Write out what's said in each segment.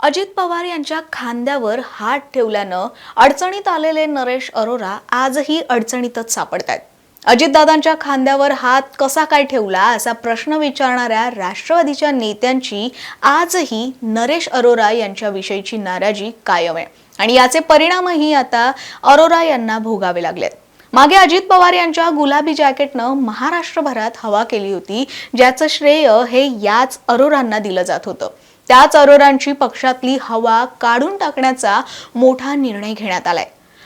अजित पवार यांच्या खांद्यावर हात ठेवल्यानं अडचणीत आलेले नरेश अरोरा आजही अडचणीतच सापडतात। अजितदादांच्या खांद्यावर हात कसा काय ठेवला असा प्रश्न विचारणाऱ्या राष्ट्रवादीच्या नेत्यांची आजही नरेश अरोरा यांच्याविषयीची नाराजी कायम आहे आणि याचे परिणामही आता अरोरा यांना भोगावे लागलेत। मागे अजित पवार यांच्या गुलाबी जॅकेटनं महाराष्ट्रभरात हवा केली होती, ज्याचं श्रेय हे याच अरोरांना दिलं जात होतं। त्याच अरोरांची पक्षातली हवा काढून टाकण्याचा मोठा निर्णय घेण्यात आलाय।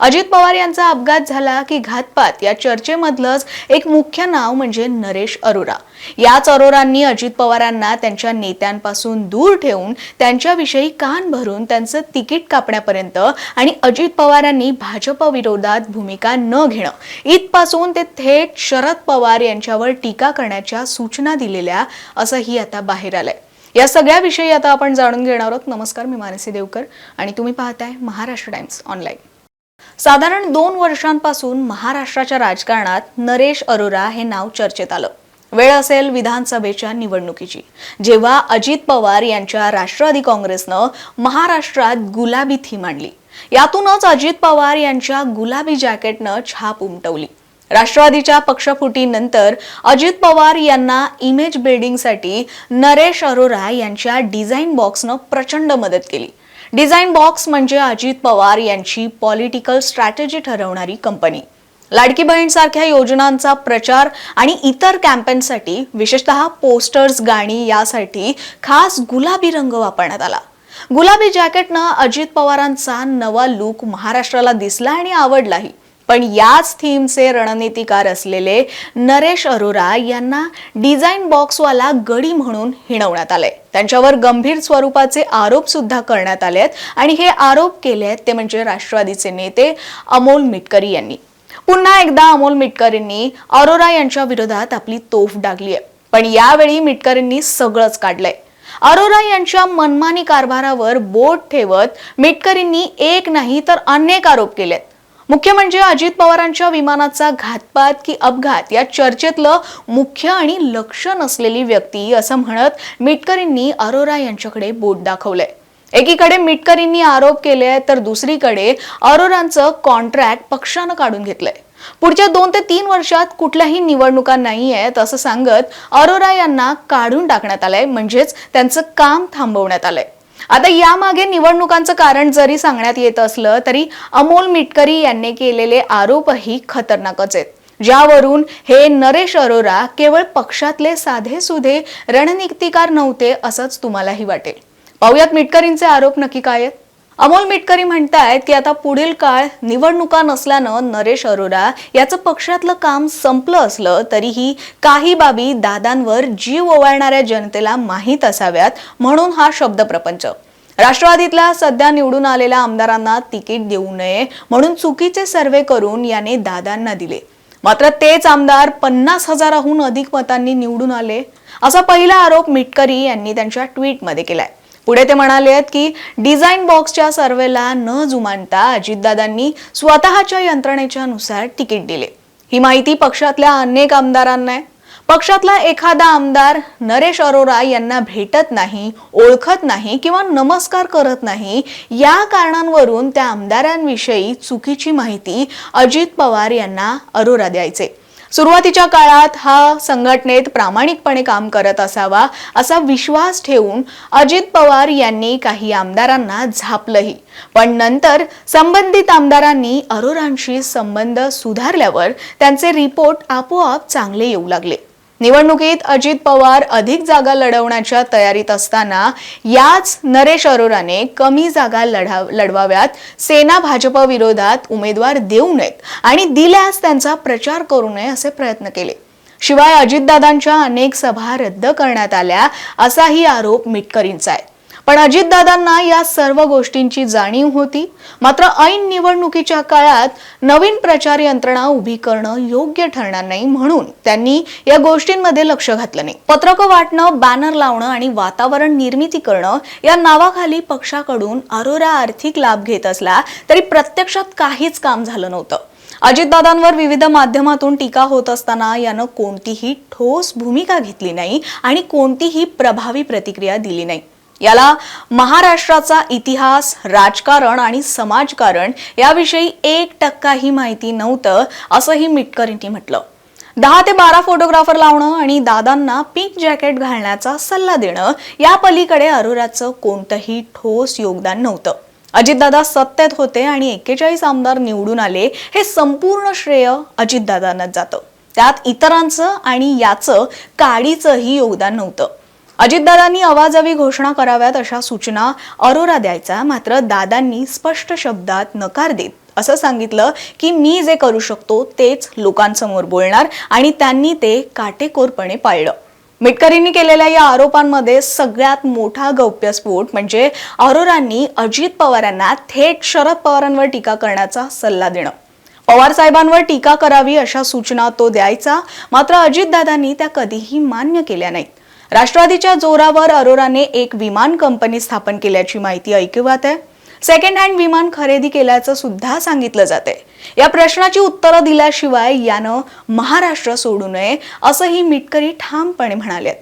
अजित पवार यांचा अपघात झाला की घातपात या चर्चेमधलंच एक मुख्य नाव म्हणजे नरेश अरोरा। याच अरोरांनी अजित पवारांना त्यांच्या नेत्यांपासून दूर ठेवून त्यांच्याविषयी कान भरून त्यांचं तिकीट कापण्यापर्यंत आणि अजित पवारांनी भाजप विरोधात भूमिका न घेणं इथपासून ते थेट शरद पवार यांच्यावर टीका करण्याच्या सूचना दिलेल्या असंही आता बाहेर आलंय। या सगळ्या विषयी आता आपण जाणून घेणार आहोत। नमस्कार, मी मानसी देवकर आणि तुम्ही पाहताय महाराष्ट्र टाइम्स ऑनलाईन। साधारण 2 वर्षांपासून महाराष्ट्राच्या राजकारणात नरेश अरोरा हे नाव चर्चेत आलं। वेळ असेल विधानसभेच्या निवडणुकीची, जेव्हा अजित पवार यांच्या राष्ट्रवादी काँग्रेसनं महाराष्ट्रात गुलाबी थीम आणली। यातूनच अजित पवार यांच्या गुलाबी जॅकेटनं छाप उमटवली। राष्ट्रवादीच्या पक्षफुटीनंतर अजित पवार यांना इमेज बिल्डिंगसाठी नरेश अरोरा यांच्या डिझाइन बॉक्सनं प्रचंड मदत केली। डिझाइन बॉक्स म्हणजे अजित पवार यांची political strategy ठरवणारी company. Ladki Bahin सारख्या योजनांचा प्रचार आणि इतर कॅम्पेनसाठी, विशेषतः पोस्टर्स, गाणी यासाठी खास गुलाबी रंग वापरण्यात आला। गुलाबी जॅकेटनं अजित पवारांचा नवा लुक महाराष्ट्राला दिसला आणि आवडलाही। पण याच थीमचे रणनीतिकार असलेले नरेश अरोरा यांना डिझाइन बॉक्सवाला गडी म्हणून हिणवण्यात आले। त्यांच्यावर गंभीर स्वरूपाचे आरोप सुद्धा करण्यात आलेत आणि हे आरोप केलेत ते म्हणजे राष्ट्रवादीचे नेते अमोल मिटकरी यांनी। पुन्हा एकदा अमोल मिटकरींनी अरोरा यांच्या विरोधात आपली तोफ डागली आहे, पण यावेळी मिटकरींनी सगळंच काढलंय। अरोरा यांच्या मनमानी कारभारावर बोट ठेवत मिटकरींनी एक नाही तर अनेक आरोप केलेत। मुख्य म्हणजे अजित पवारांच्या विमानाचा घातपात की अपघात या चर्चेतलं मुख्य आणि लक्ष नसलेली व्यक्ती असं म्हणत मिटकरींनी अरोरा यांच्याकडे बोट दाखवलंय। एकीकडे मिटकरींनी आरोप केले तर दुसरीकडे अरोरांचं कॉन्ट्रॅक्ट पक्षानं काढून घेतलंय। पुढच्या 2 ते 3 वर्षात कुठल्याही निवडणुका नाहीयेत असं सांगत अरोरा यांना काढून टाकण्यात आलंय, म्हणजेच त्यांचं काम थांबवण्यात आलंय। आता यामागे निवडणुकांचं कारण जरी सांगण्यात येत असलं तरी अमोल मिटकरी यांनी केलेले आरोपही खतरनाकच आहेत, ज्यावरून हे नरेश अरोरा केवळ पक्षातले साधेसुधे रणनीतिकार नव्हते असंच तुम्हालाही वाटेल। पाहुयात मिटकरींचे आरोप नक्की काय आहेत। अमोल मिटकरी म्हणतायत की आता पुढील काळ निवडणुका नसल्यानं नरेश अरोरा याचं पक्षातलं काम संपलं असलं तरीही काही बाबी दादांवर जीव ओवाळणाऱ्या जनतेला माहीत असाव्यात म्हणून हा शब्दप्रपंच। राष्ट्रवादीतल्या सध्या निवडून आलेल्या आमदारांना तिकीट देऊ नये म्हणून चुकीचे सर्वे करून याने दादांना दिले, मात्र तेच आमदार 50,000हून अधिक मतांनी निवडून आले असा पहिला आरोप मिटकरी यांनी त्यांच्या ट्विटमध्ये केलाय। पुढे ते म्हणाले की डिझाइन बॉक्सच्या सर्वेला न जुमानता अजितदादांनी स्वतःच्या यंत्रणेच्या नुसार तिकीट दिले। ही माहिती पक्षातल्या अनेक आमदारांना आहे। पक्षातला एखादा आमदार नरेश अरोरा यांना भेटत नाही, ओळखत नाही किंवा नमस्कार करत नाही, या कारणांवरून त्या आमदारांविषयी चुकीची माहिती अजित पवार यांना अरोरा द्यायचे। सुरुवातीच्या काळात हा संघटनेत प्रामाणिकपणे काम करत असावा असा विश्वास ठेवून अजित पवार यांनी काही आमदारांना झापलंही, पण नंतर संबंधित आमदारांनी अरोरांशी संबंध सुधारल्यावर त्यांचे रिपोर्ट आपोआप चांगले येऊ लागले। निवडणुकीत अजित पवार अधिक जागा लढवण्याच्या तयारीत असताना याच नरेश अरोराने कमी जागा लढवाव्यात, सेना भाजप विरोधात उमेदवार देऊ नयेत आणि दिल्यास त्यांचा प्रचार करू नये असे प्रयत्न केले। शिवाय अजितदादांच्या अनेक सभा रद्द करण्यात आल्या असाही आरोप मिटकरींचा आहे। पण अजितदादांना या सर्व गोष्टींची जाणीव होती, मात्र ऐन निवडणुकीच्या काळात नवीन प्रचार यंत्रणा उभी करणं योग्य ठरणार नाही म्हणून त्यांनी या गोष्टींमध्ये लक्ष घातलं नाही। पत्रकं वाटणं, बॅनर लावणं आणि वातावरण निर्मिती करणं या नावाखाली पक्षाकडून अरोरा आर्थिक लाभ घेत असला तरी प्रत्यक्षात काहीच काम झालं नव्हतं। अजितदादांवर विविध माध्यमातून टीका होत असताना यानं कोणतीही ठोस भूमिका घेतली नाही आणि कोणतीही प्रभावी प्रतिक्रिया दिली नाही। याला महाराष्ट्राचा इतिहास, राजकारण आणि समाजकारण याविषयी 1% माहिती नव्हतं असंही मिटकरींनी म्हटलं. 10 ते 12 फोटोग्राफर लावणं आणि दादांना पिंक जॅकेट घालण्याचा सल्ला देणं या पलीकडे अरोराचं कोणतंही ठोस योगदान नव्हतं. अजितदादा सत्तेत होते आणि 41 आमदार निवडून आले हे संपूर्ण श्रेय अजितदादांनाच जातं. त्यात इतरांचं आणि याचं काडीचंही योगदान नव्हतं. अजितदादांनी आवाजावी घोषणा कराव्यात अशा सूचना अरोरा द्यायचा, मात्र दादांनी स्पष्ट शब्दात नकार देत असं सांगितलं की मी जे करू शकतो तेच लोकांसमोर बोलणार आणि त्यांनी ते काटेकोरपणे पाळलं. मिटकरींनी केलेल्या या आरोपांमध्ये सगळ्यात मोठा गौप्यस्फोट म्हणजे अरोरांनी अजित पवारांना थेट शरद पवारांवर टीका करण्याचा सल्ला देणं. पवार साहेबांवर टीका करावी अशा सूचना तो द्यायचा, मात्र अजितदादांनी त्या कधीही मान्य केल्या नाहीत. राष्ट्रवादीच्या जोरावर अरोराने एक विमान कंपनी स्थापन केल्याची माहिती ऐकिवात आहे. सेकंड हँड विमान खरेदी केल्याचं सुद्धा सांगितलं जाते. या प्रश्नाची उत्तरं दिल्याशिवाय यानं महाराष्ट्र सोडू नये असंही मिटकरी ठामपणे म्हणाले.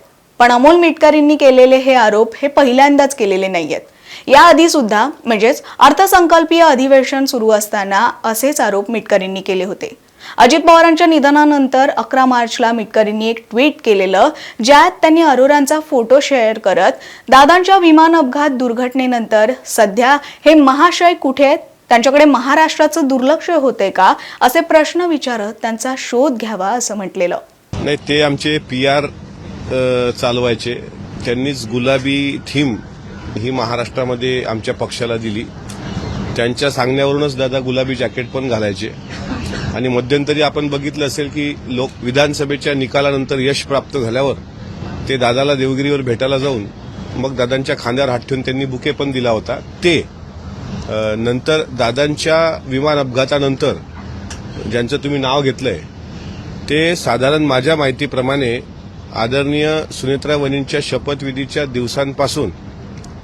पण अमोल मिटकरींनी केलेले हे आरोप हे पहिल्यांदाच केलेले नाहीयेत. याआधी सुद्धा म्हणजेच अर्थसंकल्पीय अधिवेशन सुरू असताना असेच आरोप मिटकरींनी केले होते. अजित पवारांच्या निधनानंतर 11 मार्चला मिटकरींनी एक ट्विट केलेलं, ज्यात त्यांनी अरोरांचा फोटो शेअर करत दादांच्या विमान अपघात दुर्घटनेनंतर सध्या हे महाशय कुठे आहेत, त्यांच्याकडे महाराष्ट्राचं दुर्लक्ष होते का असे प्रश्न विचारत त्यांचा शोध घ्यावा असं म्हटलेलं. नाही, ते आमचे PR चालवायचे. त्यांनीच गुलाबी थीम ही महाराष्ट्रामध्ये आमच्या पक्षाला दिली. त्यांच्या सांगण्यावरूनच दादा गुलाबी जॅकेट पण घालायचे. आणि मध्यंतरी आपण बघितलं असेल की विधानसभेच्या निकालानंतर यश प्राप्त झाल्यावर ते दादाला देवगिरीवर भेटायला जाऊन मग दादांच्या खांद्यावर हात ठेवून त्यांनी बुके पण दिला होता. ते नंतर दादांच्या विमान अपघातानंतर ज्यांचं तुम्ही नाव घेतलंय ते साधारण माझ्या माहितीप्रमाणे आदरणीय सुनेत्रा वहिनींच्या शपथविधीच्या दिवसांपासून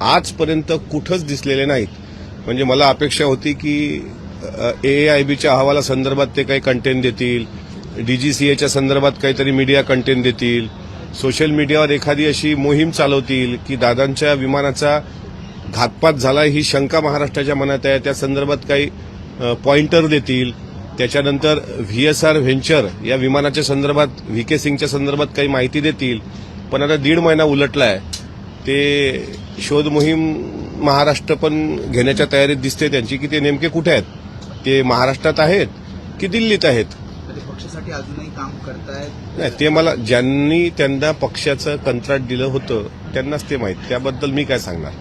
आजपर्यंत कुठंच दिसलेले नाहीत. म्हणजे मला अपेक्षा होती की AAIBच्या अहवालासंदर्भात ते काही कंटेंट देतील, DGCAच्या संदर्भात काहीतरी मीडिया कंटेंट देतील, सोशल मीडियावर एखादी अशी मोहीम चालवतील की दादांच्या विमानाचा घातपात झाला ही शंका महाराष्ट्राच्या मनात आहे, त्या संदर्भात काही पॉइंटर देतील. त्याच्यानंतर VSR व्हेंचर या विमानाच्या संदर्भात VK सिंगच्या संदर्भात काही माहिती देतील. पण आता 1.5 महिना उलटलाय, ते शोध मोहीम महाराष्ट्र पण घेण्याच्या तयारीत दिसते त्यांची की ते नेमके कुठे आहेत, ते महाराष्ट्रात आहेत की दिल्लीत आहेत. पक्षासाठी अजूनही काम करतायत? नाही, ते मला ज्यांनी त्यांना पक्षाचं कंत्राट दिलं होतं त्यांनाच ते माहीत. त्याबद्दल मी काय सांगणार.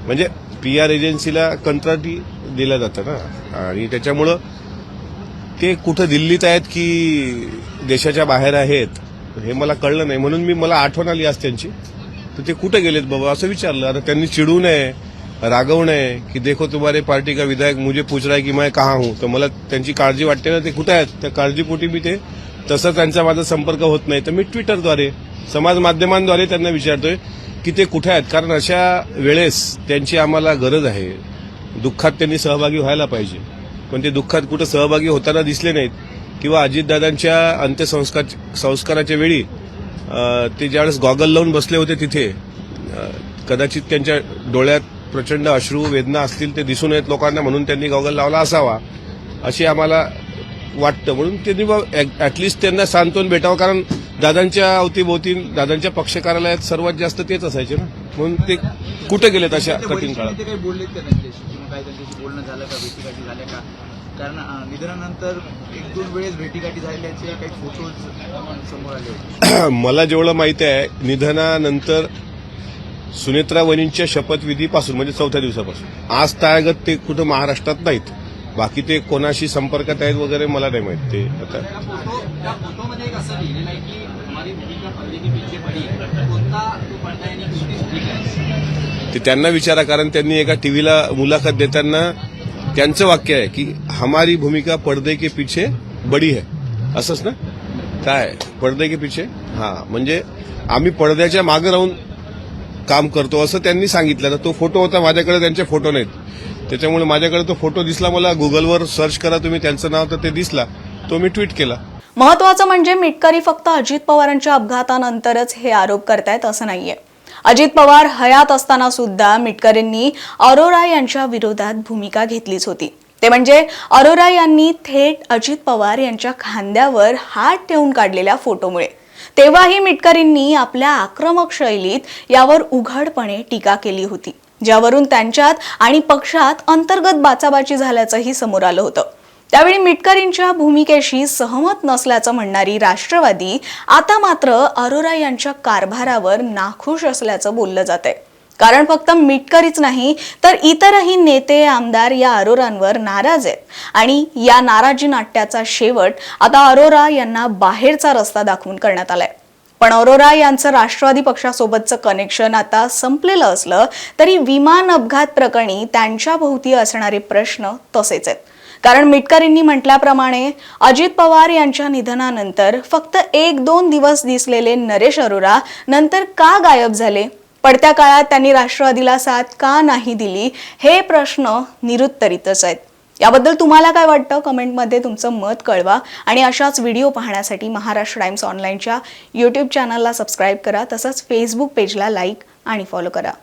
म्हणजे PR एजन्सीला कंत्राटी दिलं जातं ना, आणि त्याच्यामुळं ते कुठं दिल्लीत आहेत की देशाच्या बाहेर आहेत हे मला कळलं नाही. म्हणून मला आठवण आली आज त्यांची, तर ते कुठे गेलेत बाबा असं विचारलं. आता त्यांनी चिडू नये, रागवू नये की देखो तुम्हारे पार्टी का विधायक मुझे पूछ रहा है की मैं कहाँ हूं. तर मला त्यांची काळजी वाटते ना, ते कुठे आहेत. त्या काळजीपोटी मी ते तसं त्यांचा माझा संपर्क होत नाही, तर मी ट्विटरद्वारे समाज माध्यमांद्वारे त्यांना विचारतोय की ते कुठे आहेत. कारण अशा वेळेस त्यांची आम्हाला गरज आहे. दुःखात त्यांनी सहभागी व्हायला पाहिजे, पण ते दुःखात कुठं सहभागी होताना दिसले नाहीत. किंवा अजितदादांच्या अंत्यसंस्काराच्या वेळी ते ज्यावेळेस गॉगल लावून बसले होते तिथे कदाचित त्यांच्या डोळ्यात प्रचंड अश्रू वेदना असतील, ते दिसून येत लोकांना, म्हणून त्यांनी गॉगल लावला असावा अशी आम्हाला वाटतं. म्हणून त्यांनी ऍटलिस्ट त्यांना सांत्वन भेटावं, कारण दादांच्या अवतीभोवती दादांच्या पक्ष कार्यालयात सर्वात जास्त तेच असायचे ना. म्हणून ते कुठे गेलेत अशा कठीण काळात. काही बोललेत का त्यांच्याशी, किंवा काही त्यांच्याशी बोलणं झालं का, भेटीगाठी झाल्या का? कारण निधनानंतर 1-2 वेळेस भेटीगाठी झाल्याचे काही फोटोज समोर आले होते. मला जेवढं माहिती आहे, निधनानंतर सुनेत्रा वहिनींच्या शपथविधीपासून म्हणजे 4थ्या दिवसापासून आज तायगत ते कुठं महाराष्ट्रात नाहीत. बाकी ते कोणाशी संपर्कात आहेत वगैरे मला नाही माहित. ते आता फोटोमध्ये एक असं लिहिलेलं आहे की हमारी भूमिका पर्दे के पीछे पडी है, कोणता तो पर्दा यानी किसकी भूमिका है? ते त्यांना विचारा, कारण त्यांनी एका टीव्हीला मुलाखत देताना त्यांचं वाक्य आहे की हमारी भूमिका पर्दे के पीछे बडी है. असंच ना, काय पर्दे के पीछे, म्हणजे आम्ही पडद्याच्या मागे राहून काम करतो असं त्यांनी सांगितलं. तर तो फोटो होता माझ्याकडे, त्यांचे फोटो नाहीत, त्याच्यामुळे माझ्याकडे तो फोटो दिसला. मला गुगलवर सर्च करा तुम्ही त्यांचं नाव, तर ते दिसला, तो मी ट्विट केला. महत्वाचं म्हणजे मिटकरी फक्त अजित पवारांच्या अपघातानंतरच हे आरोप करतायत असं नाहीये. अजित पवार हयात असताना सुद्धा मिटकरींनी अरोरा यांच्या विरोधात भूमिका घेतलीच होती. ते म्हणजे अरोरा यांनी थेट अजित पवार यांच्या खांद्यावर हात ठेवून काढलेल्या फोटोमुळे. तेव्हाही मिटकरींनी आपल्या आक्रमक शैलीत यावर उघडपणे टीका केली होती, ज्यावरून त्यांच्यात आणि पक्षात अंतर्गत बाचाबाची झाल्याचंही समोर आलं होतं. त्यावेळी मिटकरींच्या भूमिकेशी सहमत नसल्याचं म्हणणारी राष्ट्रवादी आता मात्र अरोरा यांच्या कारभारावर नाखुश असल्याचं बोललं जातंय. कारण फक्त मिटकरीच नाही तर इतरही नेते आमदार या अरोरांवर नाराज आहेत आणि या नाराजी नाट्याचा शेवट आता अरोरा यांना बाहेरचा रस्ता दाखवून करण्यात आलाय. पण अरोरा यांचं राष्ट्रवादी पक्षासोबतचं कनेक्शन आता संपलेलं असलं तरी विमान अपघात प्रकरणी त्यांच्या भोवती असणारे प्रश्न तसेच आहेत. कारण मिटकरींनी म्हटल्याप्रमाणे अजित पवार यांच्या निधनानंतर फक्त 1-2 दिवस दिसलेले नरेश अरोरा नंतर का गायब झाले? पडत्या काळात त्यांनी राष्ट्रवादीला साथ का नाही दिली? हे प्रश्न निरुत्तरितच आहेत. याबद्दल तुम्हाला काय वाटतं? कमेंटमध्ये तुमचं मत कळवा आणि अशाच व्हिडिओ पाहण्यासाठी महाराष्ट्र टाइम्स ऑनलाईनच्या YouTube चॅनलला सबस्क्राईब करा. तसंच फेसबुक पेजला लाईक आणि फॉलो करा.